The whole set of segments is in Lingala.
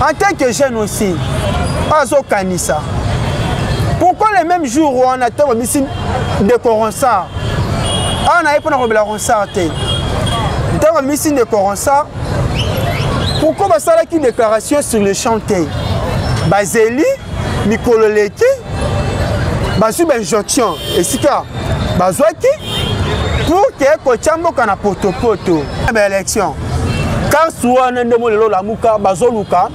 En tant que jeune aussi, Azo Kanissa. Pourquoi les mêmes jours où on attend de Coronsar, on a pas de Coronsar, dans le mission de Coronsar, pourquoi on a une déclaration sur le chantier? Bazeli, Mikololeki, Basu Benjotion, et si tu as Bazouaki, pour que Kochambo kana poto poto. Élection. Quand soit on a demandé la Mouka, Bazoluka,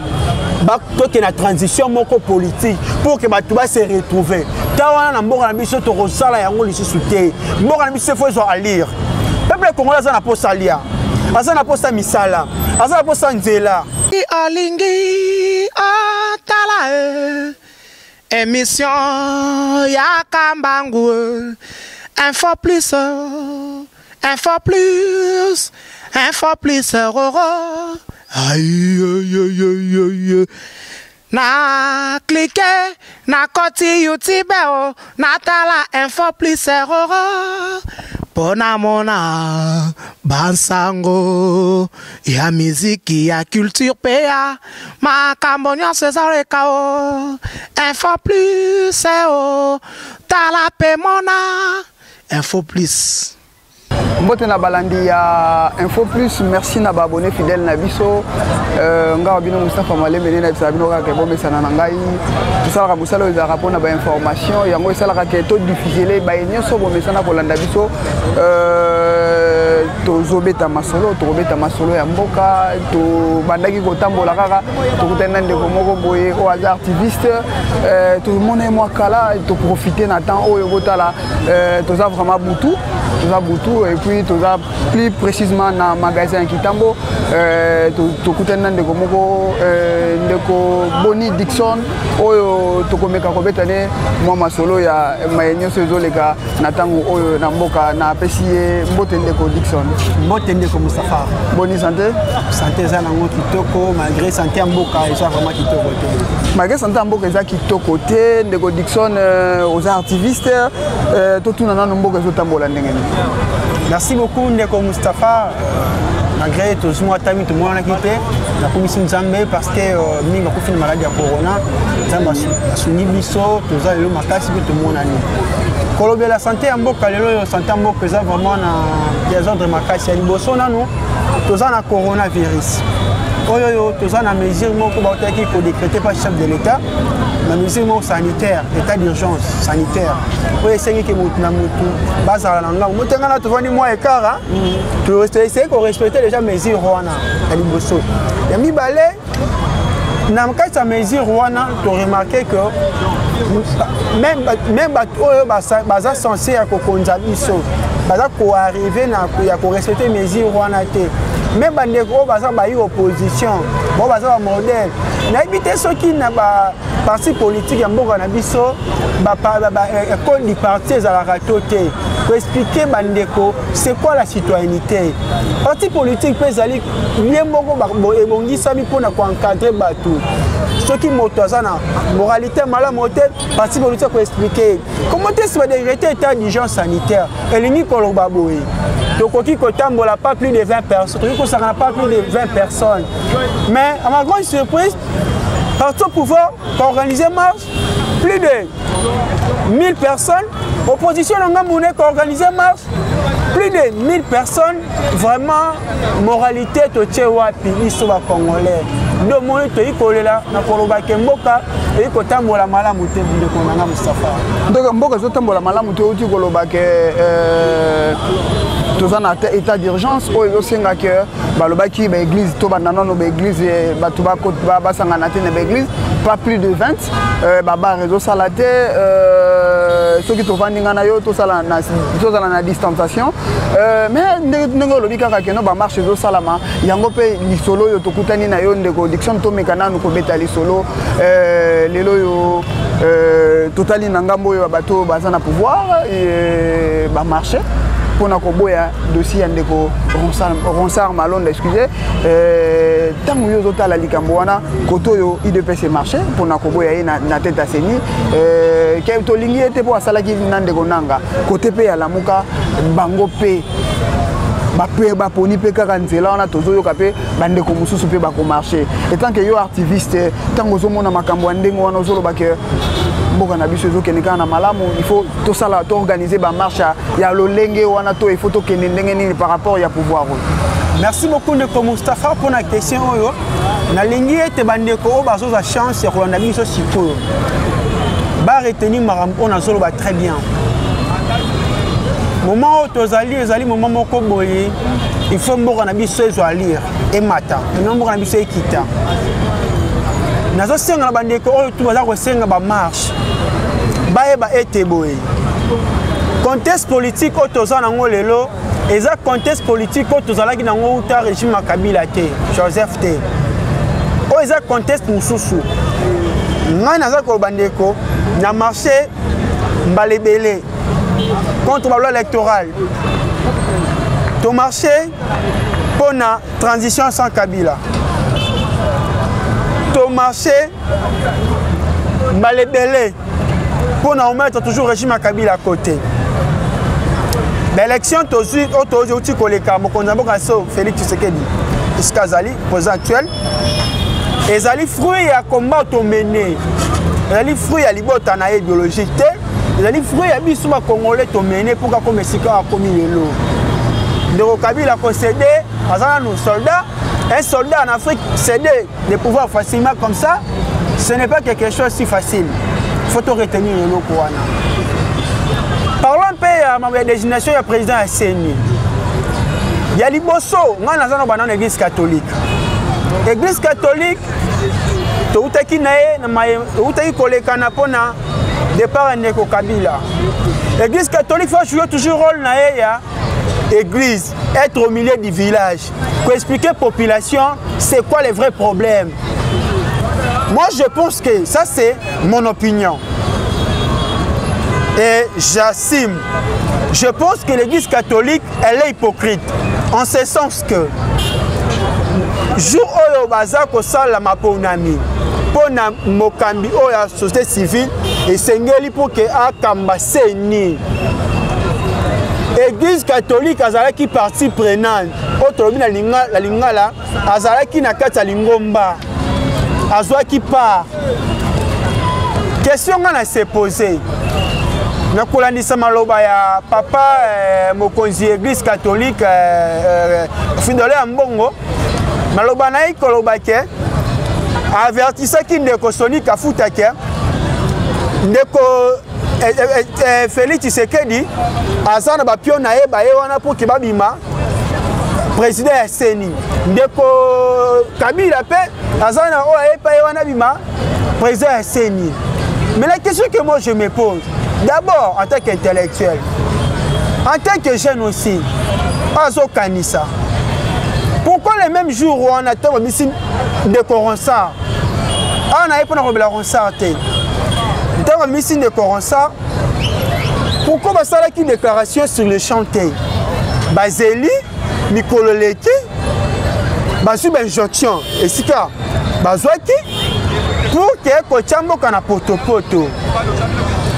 donc il y a une transition politique pour que tout se retrouve. Quand on a un mission de Rosala et on a soutenu, on a mission de lire. Le peuple congolais a posé à lire, a posé misala, a posé nzela. Alingi atala émission ya kambangu info plus aïe aïe aïe aïe aïe na cliquer na koti YouTube na tala info plus pona mona bansango ya miziki ya culture pea makambonyo cesare kao info plus tala pe mona info plus. Mbote na balandi ya Info Plus, merci na abonné fidèle na biso. Nga bino Moustapha Malembe na biso bino ka ke bomesana na ngai. Tosala musala za rapport na ba information yango esala ka ke to diffuser ba nyoso bomesana ko landa biso. Tozobeta masolo ya mboka to bandaki ko tambola kaka to kutana ndeko moko boye o hasard activiste tout le monde est moi kala to profiter na temps oyo botala toza vraiment butu et puis toza plus précisément na magasin Kitambo to kutana ndeko moko ndeko Boni Dixon oyo to komeka ko betane moi masolo ya mayenyoso ezoleka na tango oyo na mboka na pesie mbote ndeko Dixon. Mbote ndeko Moustapha. Bonne santé. Santé za nango kitoko malgré santé mboka eza vraiment kitoko te. Malgré santé mboka eza kitoko te ndeko Dixon aux activistes to tuna na mboka ezotambola ndenge ni. Merci beaucoup ndeko Moustapha. Malgré tout ce mois tami tout le monde a quitté la commission Nzambe parce que minga ko fin maladie ya corona Nzamba suni biso tout ça le makasi tout le monde a ni. Kolobe la santé en mboka lelo santé en mboka eza vraiment na des ordres makasi ya liboso nano toza na coronavirus. Oyo toza na mesure moko ba otaki ko décréter par chef de l'état na mesure sanitaire, état d'urgence sanitaire. Oyo esengi ke mutu na mutu bazala na ngambo motenga na tovani mwa ekara to essayer ko respecter déjà mesure wana ya liboso. Ya mibale na mkati ya mesure wana to remarquer que même oyo baza censé ya kokonza biso baza ko arriver na ya ko respecter mesure wana te. Même bandeko baza ba opposition bon baza ba modèle na éviter ceux qui na ba parti politique ya mboka na biso ba école du parti za la ratoté pour expliquer bandeko c'est quoi la citoyenneté. Parti politique peut zali bien moko ba ebongisa mi pona ko encadrer batou ceux qui motoza na moralité malamoté parti politique pour expliquer comment est-ce que décréter état d'urgence sanitaire elingi koloba boye. Donc, il n'y a pas plus de 20 personnes. Il n'y a pas plus de 20 personnes. Mais, à ma grande surprise, partout pouvoir organiser marche, plus de 1000 personnes. Opposition n'a organisé marche, plus de 1000 personnes. Vraiment, moralité, tu es wapi, ils sont congolais. Donc, moi, je suis là, je suis là. Et quand on a mal à monter, on a Moustapha. Donc, mboka zotambola malamu te uti koloba ke toza na état d'urgence oyo ezosenga ke balobaki ba église to bananono ba église bato basangana te na ba église pas plus de 20 baba réseau salate soki tovandi nga na yo tozala na distanciation mais ndenge olobi kaka keno ba marche ezosalama yango mpe lisolo oyo tokutani na yo ndeko Dixon tomeka nanu kobeta lisolo lelo yo totali na ngambo oyo bato baza na pouvoir ba marche pona koboya dossier ndeko Ronsard Malonda excusez tango yo zotala likambo wana koto yo IDPS marché pona koboya ye na tête à seni ke to lingi ete po asala ki ndeko nanga côté pe ya lamuka bango pe baponi mpe kaka nzela wana tozoyoka mpe bandeko mosusu mpe bakomarche etant ke yo artiviste ntango ozomona makambo ya ndenge wana ozoloba ke mboka na biso ezokende kaka na malamu il faut tosala toorganiser bamarche ya lolenge wana to il faut tokende ndenge nini par rapport ya pouvoir oyo. Merci beaucoup ndeko Moustapha pour la question oyo nalingi ete bandeko oyo bazozwa chance ya kolanda biso sikoyo baretenir makambo oyo nazoloba très bien. Moment où tozali ezali moment moko boye il faut mboka na biso ezwa lire emata non mboka na biso ekita nazosenga na bandeko oyo tu baza kosenga bamarche bayeba ete boye contexte politique oyo toza nango lelo eza contexte politique oyo tozalaki nango uta régime ya Kabila te Joseph te oyo eza contexte mosusu ngai naza koloba ndeko na marché mbalebele contre la loi électorale. To marché pour la transition sans Kabila. To marché malébélé pour nous mettre toujours le régime à Kabila à côté. L'élection aujourd'hui koleka mokonzambo kaso Félix Tshisekedi Iskazali président actuel. Ezali fruit ya combat to mené. Ezali fruit ya libota na idéologique. Les fruits à bisous congolais to mené pour comme mesika a commis le lot. Le Kabila concédé à nos soldats. Un soldat en Afrique céder des pouvoirs facilement comme ça, ce n'est pas quelque chose si facile. Il faut retenir le lot. Parlons un peu de ma désignation du président Asseni. Il y a Liboso, on a dans l'église catholique. L'église catholique, tout ce qui est collé canapona. Départ Ndeko Kabila. L'église catholique faut jouer toujours rôle na église, être au milieu du village, pour expliquer à la population c'est quoi les vrais problèmes. Moi je pense que ça c'est mon opinion. Et j'assume. Je pense que l'église catholique elle est hypocrite. En ce sens que jour oyo baza ko sala maponami pour na mokambi oyo la société civile et sengeli pour que akamba seni église catholique azalaki partie prenante autre la lingala azalaki na kati ya lingomba azwaki part question ngana se poser na kolandisa maloba ya papa mokonzi église catholique findole ya mbongo maloba na ikoloba ke avertissaki ndeko Soni Kafuta ke ndeko Félix Tshisekedi azana ba pio na ye ba ye wana pour kibabima président ya Seni ndeko Kabila pe azana o ye pa ye wana bima président ya Seni. Mais la question que moi je me pose d'abord en tant qu'intellectuel, en tant que jeune aussi, azo kanisa. Pourquoi les mêmes jours où on attend de Coronsar, on a pas de Coronsar, dans le mission de Coronsar, pourquoi on a une déclaration sur le chantier? Bazeli, Mikololeki, Basu Benjotion, et c'est ça, Bazouaki, pour que Kochambo kana poto poto.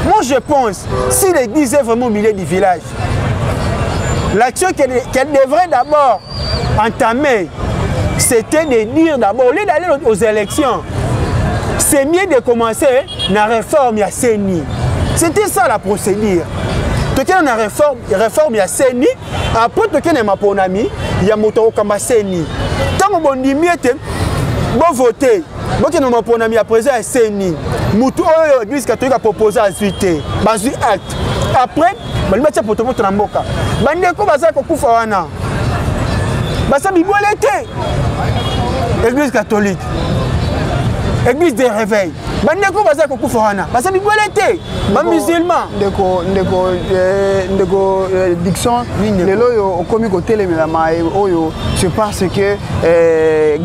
Moi je pense, si l'église est vraiment au milieu du village, l'action qu'elle devrait d'abord entamer, c'était de dire d'abord, au lieu d'aller aux élections, c'est mieux de commencer la réforme à Seni. C'était ça la procédure. Tu as une réforme à Seni, après tu as ma ponami, il y a moto kamba Seni. Tant que on dit mieux, bon voter. Bon que nous ponami à présent à Seni. Moutou l'église catholique a proposé à suite, basu acte. Après, bah le mettre pour tout le monde mboka. Bandeko baza kokufa wana. Basa bibolete. Église catholique. Église des réveils. Bandeko baza kokufa wana. Basa bibolete. Ba musulman. Ndeko Dixon lelo yo okomi ko telemela mai oyo c'est parce que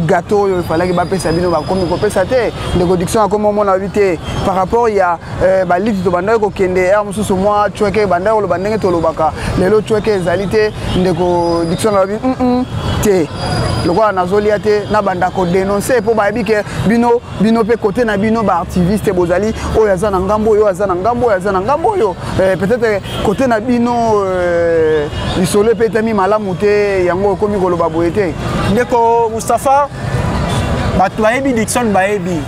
gâteau il fallait que ba pesa bino ba komi ko pesa te. Ndeko Dixon a comme mon invité par rapport il y a ba liste to banda ko kende ya mususu moi tueke banda ko bandenge to lobaka lelo tueke ezalité ndeko Dixon a dit te lokola nazolia te na banda ko dénoncer po ba que bino pe côté na bino ba activiste bozali oyo aza na ngambo oyo aza na ngambo oyo aza na ngambo oyo peut-être côté na bino lisolo pe tami malamu te yango komi koloba boye te ndeko Moustapha bato bayebi Dickson bayebi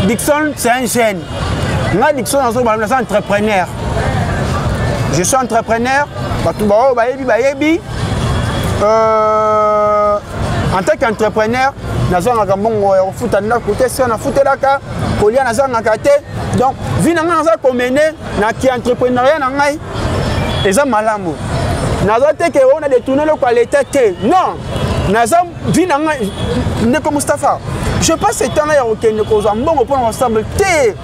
Dickson c'est un jeune nga Dickson azo ba entrepreneur je suis entrepreneur bato bayebi en tant qu'entrepreneur nazongaka mbongo ya kofuta ndako te si na futelaka kolia nazongaka te donc vi na ngai naza komene na ki entrepreneuriat na ngai eza malamu naza te ke on a détourné le quoi l'état te non naza vi na ngai ndeko Moustapha je passe ce temps là ya kokende kozwa mbongo mpona ensemble te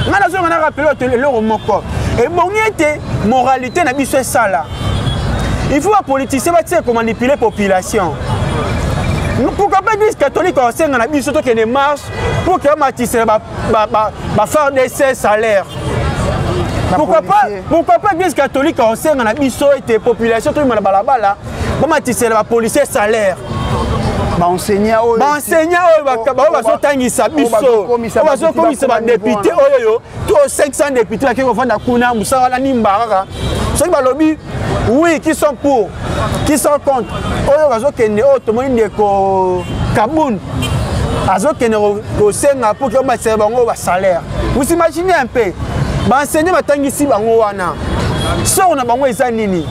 ngai nazonga na rappele oyo eloko moko ebongi ete moralité na biso esala il faut que les politiciens manipulent la population. Pourquoi pas l'Église catholique en scène a surtout qu'il y a des marches pour que les faire des salaires. Pourquoi pas l'Église catholique en scène a des populations tout le monde balabala pour matisser la police salaire. Enseignant bazotangisa biso bazokomisa badepute oyo to 500 députés qui vont na kuna musala nimbaka soki balobi oui qui sont pour qui sont contre oyo bazokende oyo tomoni ndeko Kaboun azokende kosenga pour que batsela bango ba salaire. Vous imaginez un peu baenseignant batangisi bango wana soko na bango eza nini.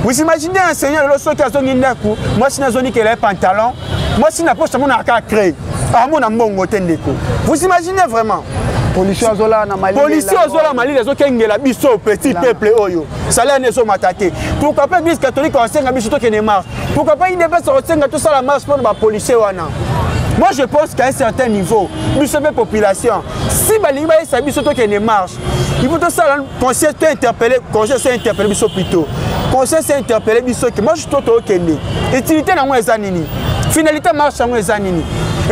Vous imaginez un enseignant le soki azongi ndako moi si nazoni que les pantalons moi si na poste mon aka créer amona mbongo tendeko. Vous imaginez vraiment policier azola na Mali les kengela biso petit peuple oyo salaire nezo matate pourquoi pas l'église catholique en senga biso to kene marche pourquoi pas il devait sortir tout ça la marche pour ba policier wana. Moi je pense qu'à un certain niveau biso pe population si balinga esa biso to kene marche il faut tout ça conseil interpeller biso plutôt conseil s'est interpellé biso que moi je suis tout kende utilité na moi eza nini finalité marche na moi eza nini.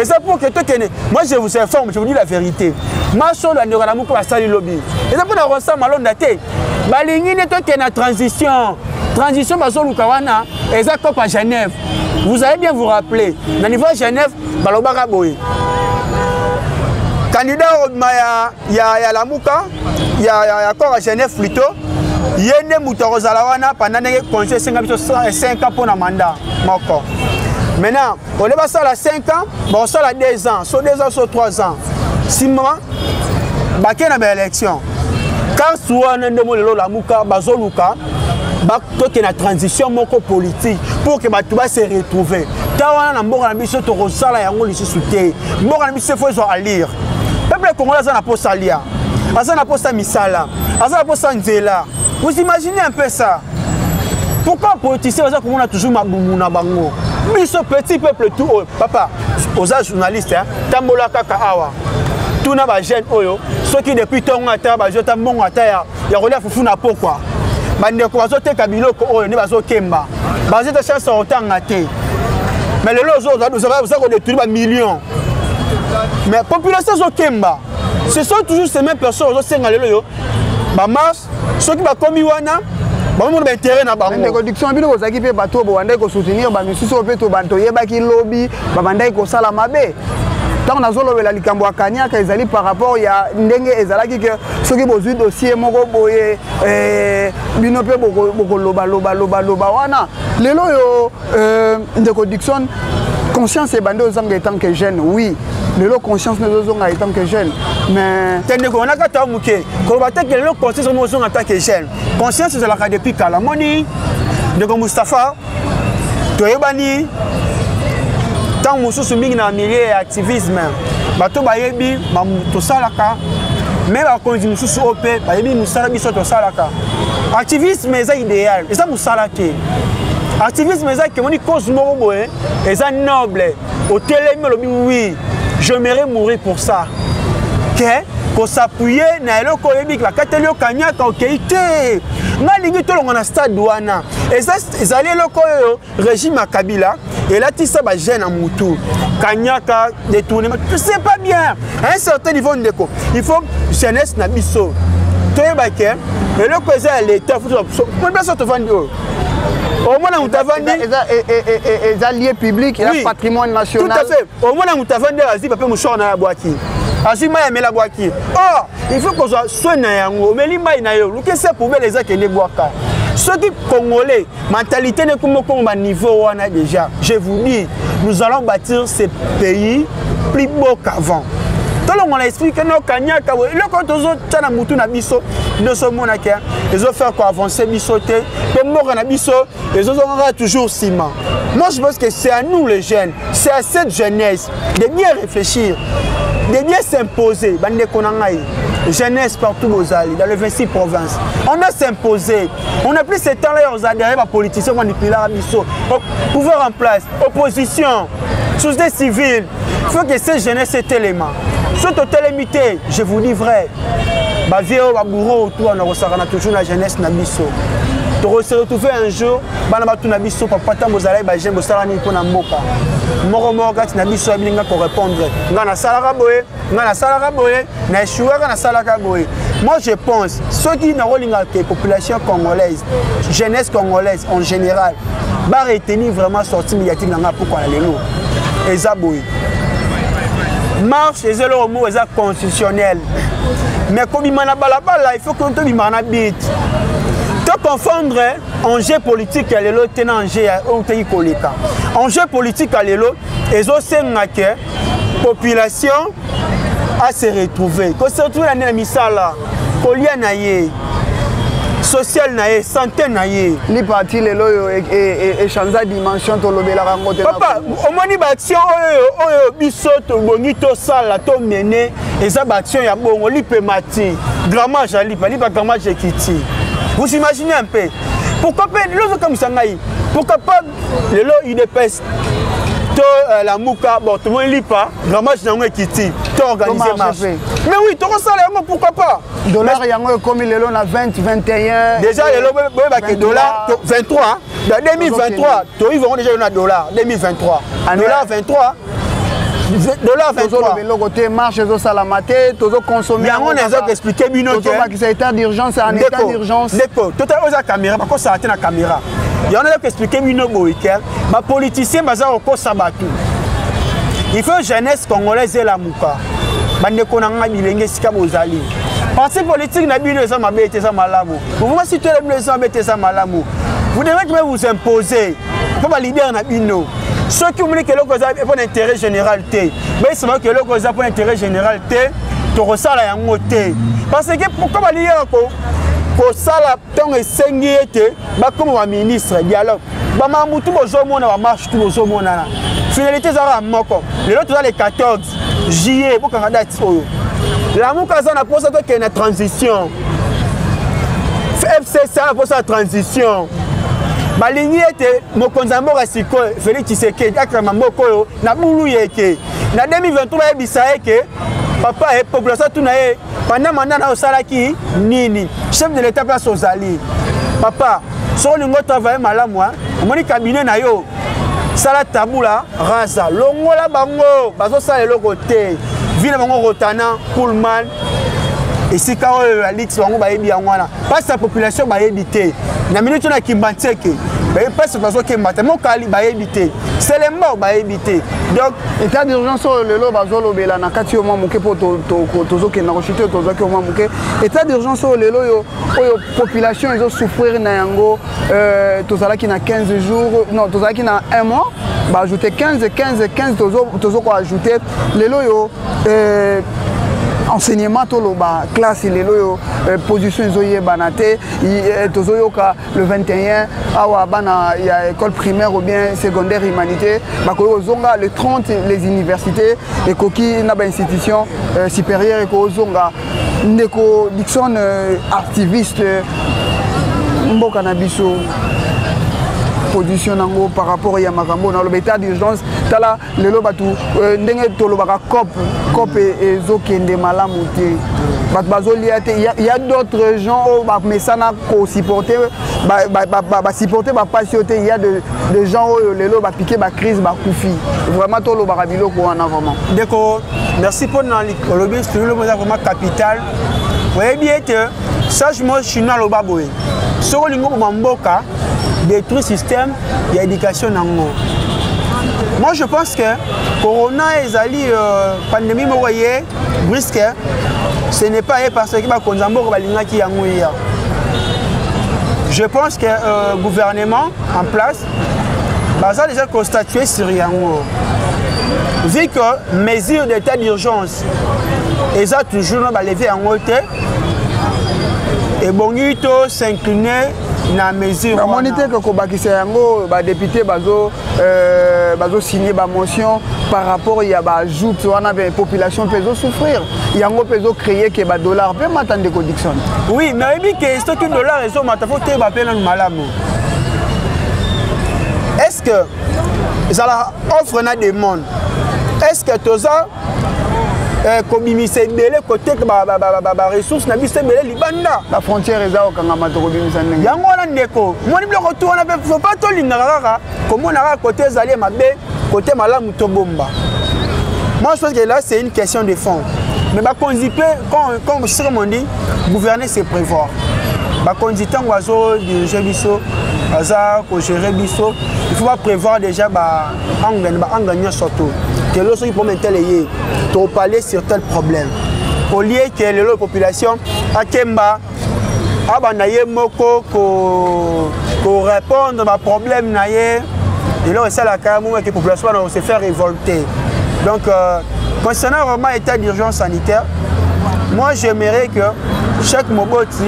Et c'est pour que toi, moi je vous informe, je vous dis la vérité. Ma soeur, la neuronamuko va salir lobby. Et c'est pour la ressa malon daté. Balingi ne toi qui est en transition. Transition, baso lukawana, et ça comme à Genève. Vous allez bien vous rappeler. Dans le niveau de Genève, balobaka boy. Candidat il y a la Mouka, il y a encore à Genève plutôt. Il y a des moutons pendant que conseil 5 ans pour un mandat. Maintenant, on est passé à 5 ans, on est à 2 ans, sur 2 ans, sur 3 ans. 6 mois, il y a une élection. Quand souvent, on a la Mouka, Bazoluka, il y a une transition politique pour que tout se retrouve. Quand on a un mission, on a un mission, on a un mission, à lire. Le peuple congolais a un poste à lire, a un poste à Misala, a un poste à Nzela. Vous imaginez un peu ça? Pourquoi les politiciens ont toujours ma bango? Mais ce petit peuple tout, papa, aux journalistes, Tambola Kaka Awa, tout n'a pas gêne, ceux qui depuis ton attaque, je t'ai mon attaque, il y a relève Fufuna pourquoi? Bande ko azote kabilo ko ne bazo kemba. Bazé de chance au temps até. Mais les lozo nous avons détruit des millions. Mais la population zo kemba. Ce sont toujours ces mêmes personnes zo senga lelo. Ba marche, ceux qui ba komi wana bango ba intérêt na bango. Ndeko diction bino kozaki pe bato bo bandai ko soutenir ba misusu pe to banto yebaki lobby ba bandai ko sala mabe. Tant on a zolobela likambo akanya ka ezali par rapport ya ndenge ezalaki que soki bozui dossier moko boye bino pe boko loba wana lelo yo ndeko Dickson conscience et bande aux en tant que jeune oui lelo conscience ne en tant que jeune mais tendeko on a kata muke ko bata que lelo conscience en tant que jeune conscience de la cas depuis kala moni ndeko Moustapha toyebani tant mususu mingi na milieu ya activisme bato bayebi to salaka mais ba konzi mususu opé bayebi musala biso to salaka activisme eza idéal eza musala te activisme eza que moni cause moko boye eza noble au télémi lobi oui j'aimerais mourir pour ça que ko s'appuyer na eloko yebi la katelio kanyaka okeite na lingi to longa na stade wana ezali eloko régime à Kabila et là tu sais ba jeune en mutu kanyaka détournement tu sais pas bien à un certain niveau ndeko il faut jeunesse na biso toyebake eloko eza l'état faut pas sorte vendre au moins on t'a vendu les alliés publics et patrimoine national. Tout à fait. Au moins on t'a vendu asi papa mouchon na boaki. Asi ma aimé la boaki. Oh, il faut qu'on soit soigné yango. Mais limba ina yo. Luke c'est pour les gens qui ne boivent pas. Ceux qui congolais, mentalité ne comme à niveau on a déjà. Je vous dis, nous allons bâtir ce pays plus beau qu'avant. On explique que nos kanyaka le quand on tana mutu na biso nous sommes monaka ils ont fait quoi avancer bisoté comme mort na biso ils ont toujours ciment. Moi je pense que c'est à nous les jeunes, c'est à cette jeunesse de bien réfléchir, de bien s'imposer bande konangai jeunesse partout aux alliés dans les 26 provinces. On doit s'imposer. On n'a plus ce temps là aux adhérents les politiciens on depuis là biso pouvoir en place, opposition, société civile. Il faut que cette jeunesse cet élément soit total limité, je vous dis vrai. Ma vie au bourreau autour on a toujours la jeunesse nabiso. Tu se retrouver un jour, bana tu nabiso papa ta mozala ba j'aime ça ni pour na moka. Moko moka tu nabiso bilinga pour répondre. Ngana salaka boye, na échouer na salaka boye. Moi je pense ceux qui na rolinga que population congolaise, jeunesse congolaise en général, va retenir vraiment sortie médiatique nga pourquoi les lots. Ezaboy. Marche et le mot est constitutionnel. Mais comme il m'a balabala, il faut qu'on te m'en habite. Te confondre enjeu politique à l'élo tenant enjeu au pays colika. Enjeu politique à l'élo, et aussi que population à se retrouver. Quand se retrouve l'année misala, colia naie, social naie, santé naie. Les partis les loyaux et changer dimension to lobela rangote. Papa, au moins ni action bisoto bonito sala to mener et ça action ya bongo lipe mati. Grammage ali pas grammage kiti. Vous imaginez un peu. Pourquoi pas l'autre comme ça ngai? Pourquoi pas le lot il dépasse la mouka bon tout le monde lit pas grammage nango kiti. To organiser marche. Mais oui, to ça pourquoi pas? Dollar yango comme le lot na 20 21. Déjà le lot ba dollar 23 2023, ils vont déjà un dollar 2023. Dollar 23. Dollar 23. Le côté marche zo salamate, tozo consommer. Il y a on a expliqué bino que c'est état d'urgence en état d'urgence. D'accord. Tout à la caméra parce que ça a été la caméra. Il y en a expliqué bino boiker, ma politicien baza oko sabatu. Il faut jeunesse congolaise et la mouka. Bande konanga bilenge sika bozali. Parti politique na bino ça mabe te ça malamu. Vous voyez si tu es le ça mabe te ça malamu. Vous devez vous imposer. Pour les leaders na bino. Ceux qui ont dit que l'on a pour l'intérêt général, mais c'est vrai que l'on a pour l'intérêt général, tu ressens la yangote. Parce que pourquoi les gens pour ça la tant et sengete, comme un ministre dialogue, bah tout le monde va marche tout le monde là. Finalité ça va moko. Les autres les 14 juillet pour qu'on date solo. La mouka ça na pour ça qu'il y a une transition. FC ça pour sa transition. Balingi était mokonzambo rasiko Félix Tshisekedi akama moko na bulu yeke na 2023 ebisa yeke papa et population tuna ye pendant mandat na osalaki nini chef de l'état place ozali papa so lingo travailler malamu omoni cabinet na yo sala tabula rasa longola bango bazo sala eloko te vile bango rotana Pullman et si quand Alix bango ba yebi yango parce que la population ba yebité na minute na kimbanteke ba parce que que matemo kali ba yebité c'est les morts ba yebité donc état d'urgence le lo bazo lobela na kati yo moke po tozo ke na rochite tozo ke moke état d'urgence le lo yo population ils ont souffrir na yango tozala ki na 15 jours non tozala ki na 1 mois ba ajouter 15 tozo ko ajouter le lo yo enseignement toloba classe les loyo position zoye banate tozoyoka le 21 awa bana ya école primaire ou bien secondaire humanité bako zonga le 30 les universités et koki na ba institution supérieure ko zonga ndeko Dixon activiste mboka na biso position nango par rapport à makambo dans l'état d'urgence tala lelo batu ndenge tolobaka cop et zokende malamu te bat bazoliate il y a d'autres gens ba mesana ko supporter ba supporter ba patienter il y a de gens lelo ba piquer ba crise ba kufi vraiment tolobaka biloko wana vraiment d'accord merci pour dans le lobby c'est le vraiment capital vous voyez bien que sagement chinois le baboé soko lingo mamboka détruit système il y a éducation nango. Moi je pense que corona ezali pandémie moye risque ce n'est pas parce que ba konzambo ba lingaki yango ya. Je pense que le gouvernement en place a déjà constaté sur yango. Vu que mesures d'état d'urgence et ça toujours levé en haute et bonito s'incliner na mesure la monité que kobakisa yango ba député bazo signer ba motion par rapport il y a ba ajoute wana ba population peut souffrir yango peut créer que ba dollar peut m'attendre ko Dixon. Oui mais il dit que ce que dollar et so matafo te ba peine malamu. Est-ce que ça la offre na demande? Est-ce que toza comme il s'est belé côté que ressources na bise belé libanda la frontière est là au kangama to kobimisa ndenge yango na ndeko moni le retour na faut pas to lingaka comme on a côté zali mabe côté malamu to bomba. Moi je pense que là c'est une question de fond mais ba konzipe comme sur mon dit gouverner c'est prévoir ba konzitan wazo diriger biso aza ko gérer biso il faut pas prévoir déjà ba engagner surtout que lorsqu'il peut maintenir les to parler sur tel problème au lieu que les populations à Kemba abanaye moko ko répondre à problème naye et là c'est la carrément que la population va se faire révolter. Donc concernant vraiment état d'urgence sanitaire, moi j'aimerais que chaque moboti,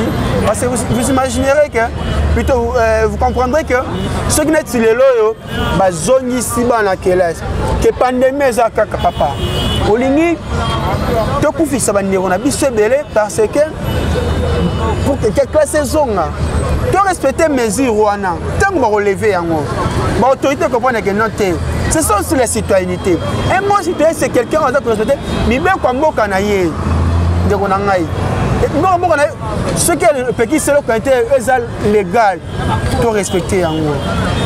parce que vous imaginerez que plutôt vous comprendrez que ceux qui n'est pas les loyaux, bah zone ici bas na kelas, que pandémie ça kaka papa. Au limite, tout coup fils ça va on a bissé belé parce que pour que classe zone là, tu respecter mesures wana, tant qu'on relever en haut, bah autorité comprendre que non c'est ça aussi la citoyenneté. Et moi citoyen c'est quelqu'un qui doit respecter, mais bien comme moi canaillé, de qu'on a ce qui est le petit c'est le légal, tu respecter en haut.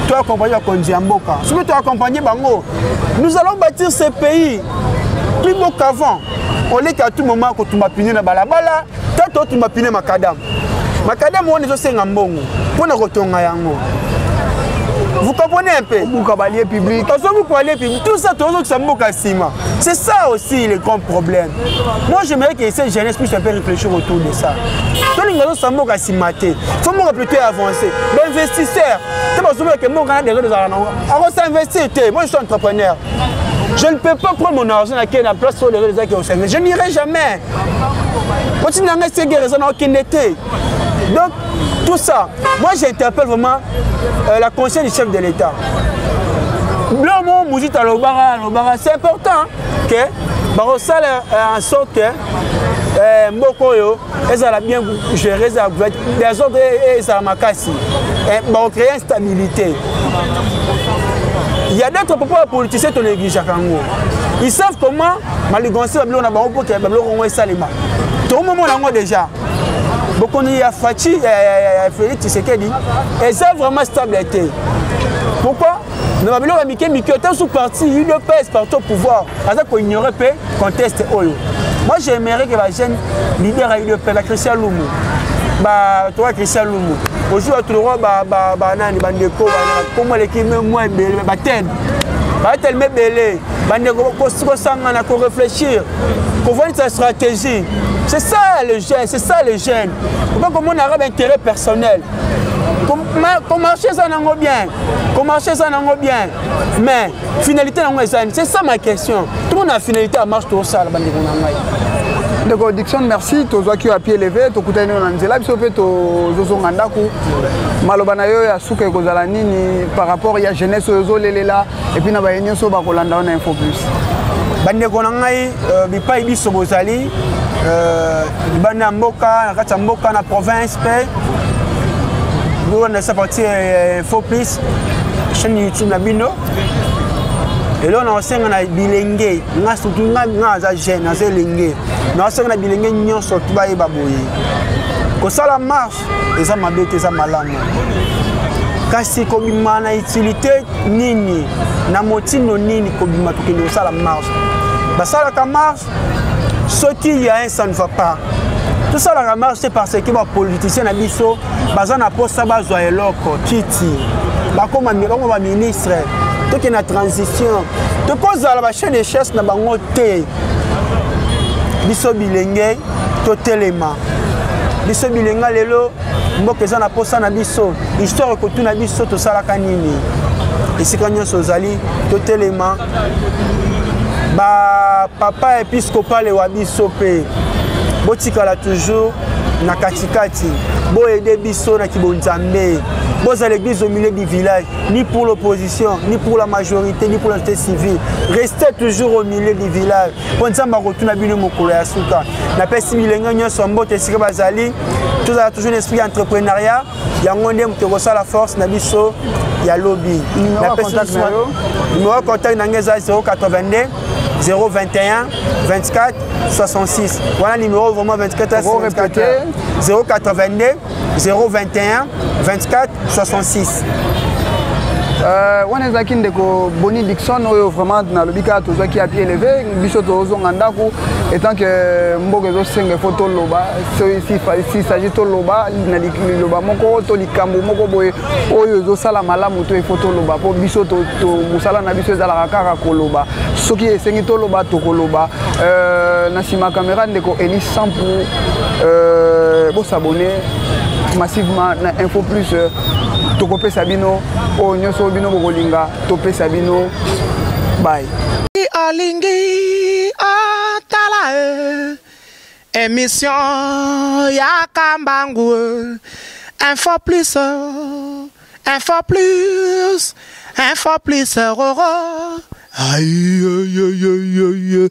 Tu accompagnes la Kondiamboka. Si tu accompagnes Bango, nous allons bâtir ce pays plus beau qu'avant. On est qu'à tout moment que tu m'as puni na balabala, toi tu m'as puni Macadam. Macadam on est aussi en Mbongo. Pour nous retourner en haut. Vous comprenez un peu? Public. Tout ça, c'est ça aussi le grand problème. Moi, j'aimerais que cette jeunesse puisse un peu réfléchir autour de ça. Tout le monde il faut plutôt avancer. L'investisseur, moi je suis entrepreneur. Je ne peux pas prendre mon argent à la place sur les réseaux qui ont. Je n'irai jamais. Donc, tout ça, moi j'interpelle vraiment la conscience du chef de l'État. C'est important que en sorte que Mbokoyo a bien géré les autres et créer une stabilité. Il y a d'autres politiciens qui ont négligé. Ils savent comment Maligonsi va tout le monde déjà. Beaucoup de Fati et Félix Tshisekedi, et ça vraiment stabilité. Pourquoi? Nous avons mis que sous parti, il ne pèse partout au pouvoir. Alors qu'on ignorait pas conteste Oyo. Moi j'aimerais que la jeune leader a eu le la Christian Lumu. Bah toi Christian Lumu. Aujourd'hui tu le vois nani bandeko comment l'équipe moins belé baten. Ba tellement belé. Bandeko ko sanga na ko réfléchir. Pour voir sa stratégie. C'est ça le jeune, c'est ça les jeunes. Pourquoi comme on a un intérêt personnel? Comment marcher ça n'en bien? Comment marcher ça n'en bien? Mais finalité c'est ça ma question. Tout le monde a finalité à marche tout ça la bande de D'accord, Dixon, merci. Tu as à pied levé, tu as écouté Nanzela, tu as fait Zozongandaku. Malobanayo ya souke kozalani par rapport à la jeunesse là et puis na ba yenyo so ba kolanda on info plus. Bande konangai bipai biso bozali bana mboka na mboka na province pe on a sorti info plus chaîne YouTube na bino et là on a senga na bilenge nga surtout nga za jeune na zelenge na senga na bilenge nyonso tuba yeba boye ko sala marche eza mabete eza malamu kasi kobima na utilité nini na motino nini kobima tukende sala marche basala ka marche ce qui y a un ça ne va pas tout ça la marche c'est parce que les politiciens na biso baza na poste bazwa eloko kiti bakoma ba ministre to ki na transition to kozala ba chaîne de chasse na bango te biso bilenge to telema biso bilenga lelo mboka eza na poste na biso histoire ko tuna biso to sala kanini esika nyonso ozali to telema ba papa épiscopal wa biso pe botikala toujours na katikati bo aider biso na kibonzambe boza l'église au milieu du village ni pour l'opposition ni pour la majorité ni pour la société civile restez toujours au milieu du village pour nzamba rotuna bino mokolo ya suka na pesi bilenga nyonso mbote sika bazali tous a toujours un esprit entrepreneuriat yango nde mutoko sala force na biso ya lobby na pesi numéro contact na ngeza 082 021 24 66. Voilà le numéro vraiment 24 répéter 082 021 24 66. On est aquí ndeko Boni Dixon oyo vraiment na lobika tozo ki a pied levé biso tozo ngandako étant que mboke zo senga photo loba si s'agit to loba na loba moko to likambo moko boye oyo zo sala malamu to photo loba po biso to musala na biso ezala kaka ko loba soki esengi to loba to ko loba na sima caméra ndeko Eni Sampu bo s'abonner massivement na Info Plus Tokope Sabino o nyoso bino bokolinga tope Sabino bye olingi otala émission ya kambangu Info Plus roro aïe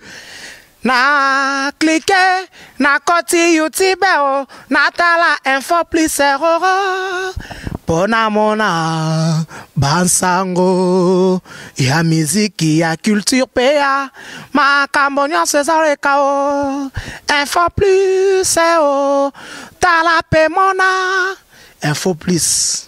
na cliquer na koti YouTube na tala Info Plus roro pona mona bansango ya miziki ya culture pea makambo nyonso ezaleka o Info Plus tala pe mona Info Plus.